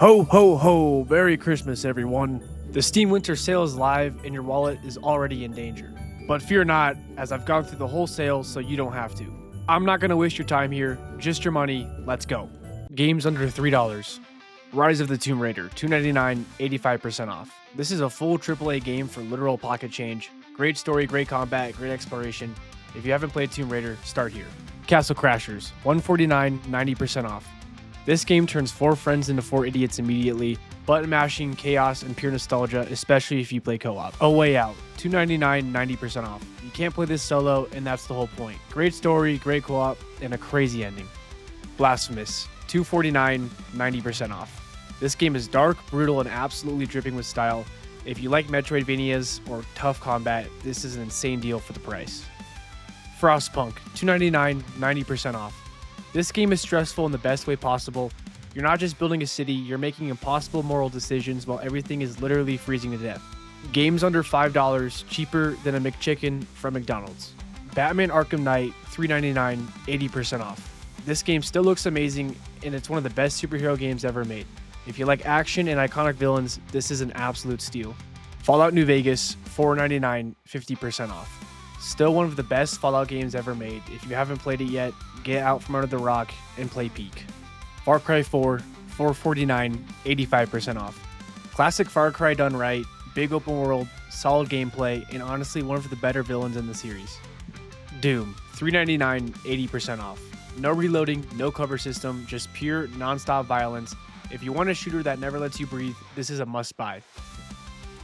Ho, ho, ho! Merry Christmas, everyone. The Steam Winter Sale is live and your wallet is already in danger. But fear not, as I've gone through the whole sale so you don't have to. I'm not going to waste your time here, just your money, let's go. Games under $3. Rise of the Tomb Raider, $2.99, 85% off. This is a full AAA game for literal pocket change. Great story, great combat, great exploration. If you haven't played Tomb Raider, start here. Castle Crashers, $149, 90% off. This game turns 4 friends into 4 idiots immediately, button mashing, chaos, and pure nostalgia, especially if you play co-op. A Way Out, $2.99, 90% off. You can't play this solo, and that's the whole point. Great story, great co-op, and a crazy ending. Blasphemous, $2.49, 90% off. This game is dark, brutal, and absolutely dripping with style. If you like Metroidvanias or tough combat, this is an insane deal for the price. Frostpunk, $2.99, 90% off. This game is stressful in the best way possible. You're not just building a city, you're making impossible moral decisions while everything is literally freezing to death. Games under $5, cheaper than a McChicken from McDonald's. Batman Arkham Knight, $3.99, 80% off. This game still looks amazing, and it's one of the best superhero games ever made. If you like action and iconic villains, this is an absolute steal. Fallout New Vegas, $4.99, 50% off. Still one of the best Fallout games ever made. If you haven't played it yet, get out from under the rock and play Peak. Far Cry 4, $4.49, 85% off. Classic Far Cry done right, big open world, solid gameplay, and honestly one of the better villains in the series. Doom, $3.99, 80% off. No reloading, no cover system, just pure non-stop violence. If you want a shooter that never lets you breathe, this is a must-buy.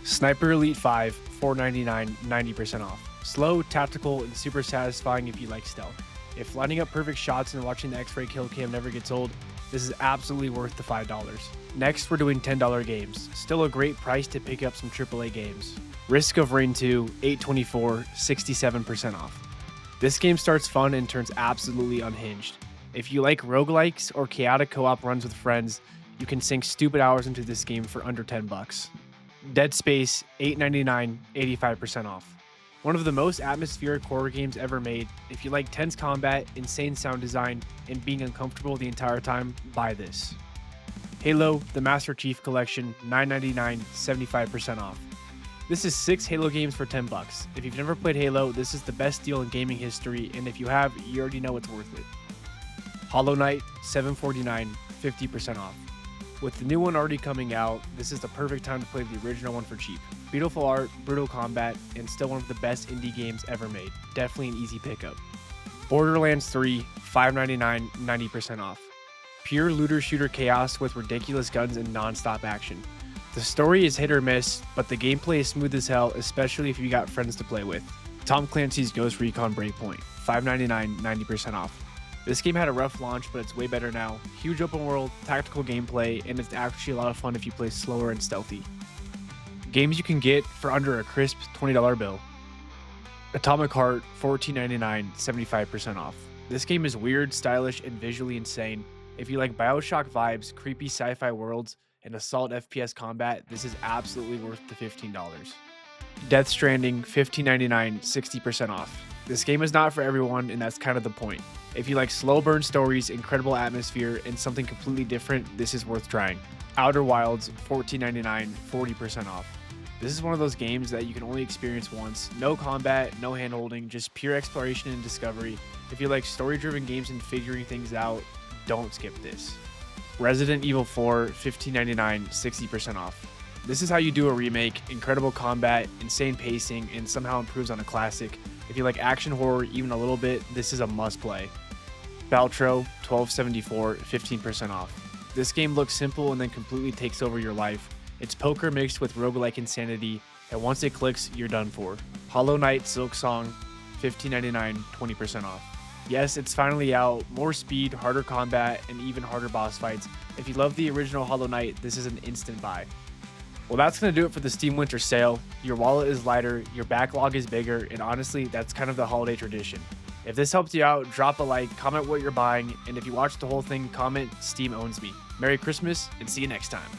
Sniper Elite 5, $4.99, 90% off. Slow, tactical, and super satisfying if you like stealth. If lining up perfect shots and watching the X-ray kill cam never gets old, this is absolutely worth the $5. Next, we're doing $10 games. Still a great price to pick up some AAA games. Risk of Rain 2, $8.24, 67% off. This game starts fun and turns absolutely unhinged. If you like roguelikes or chaotic co-op runs with friends, you can sink stupid hours into this game for under $10. Dead Space, $8.99, 85% off. One of the most atmospheric horror games ever made. If you like tense combat, insane sound design, and being uncomfortable the entire time, buy this. Halo, the Master Chief Collection, $9.99, 75% off. This is 6 Halo games for $10. If you've never played Halo, this is the best deal in gaming history, and if you have, you already know it's worth it. Hollow Knight, $7.49, 50% off. With the new one already coming out, this is the perfect time to play the original one for cheap. Beautiful art, brutal combat, and still one of the best indie games ever made. Definitely an easy pickup. Borderlands 3, $5.99, 90% off. Pure looter shooter chaos with ridiculous guns and non-stop action. The story is hit or miss, but the gameplay is smooth as hell, especially if you got friends to play with. Tom Clancy's Ghost Recon Breakpoint, $5.99, 90% off. This game had a rough launch, but it's way better now. Huge open world, tactical gameplay, and it's actually a lot of fun if you play slower and stealthy. Games you can get for under a crisp $20 bill. Atomic Heart, $14.99, 75% off. This game is weird, stylish, and visually insane. If you like BioShock vibes, creepy sci-fi worlds, and a solid FPS combat, this is absolutely worth the $15. Death Stranding, $15.99, 60% off. This game is not for everyone, and that's kind of the point. If you like slow burn stories, incredible atmosphere, and something completely different, this is worth trying. Outer Wilds, $14.99, 40% off. This is one of those games that you can only experience once. No combat, no handholding, just pure exploration and discovery. If you like story-driven games and figuring things out, don't skip this. Resident Evil 4, $15.99, 60% off. This is how you do a remake, incredible combat, insane pacing, and somehow improves on a classic. If you like action horror even a little bit, this is a must play. Baltro, $12.74, 15% off. This game looks simple and then completely takes over your life. It's poker mixed with roguelike insanity, and once it clicks, you're done for. Hollow Knight Silksong, $15.99, 20% off. Yes, it's finally out, more speed, harder combat, and even harder boss fights. If you love the original Hollow Knight, this is an instant buy. Well, that's going to do it for the Steam Winter Sale. Your wallet is lighter, your backlog is bigger, and honestly, that's kind of the holiday tradition. If this helped you out, drop a like, comment what you're buying, and if you watched the whole thing, comment Steam owns me. Merry Christmas, and see you next time.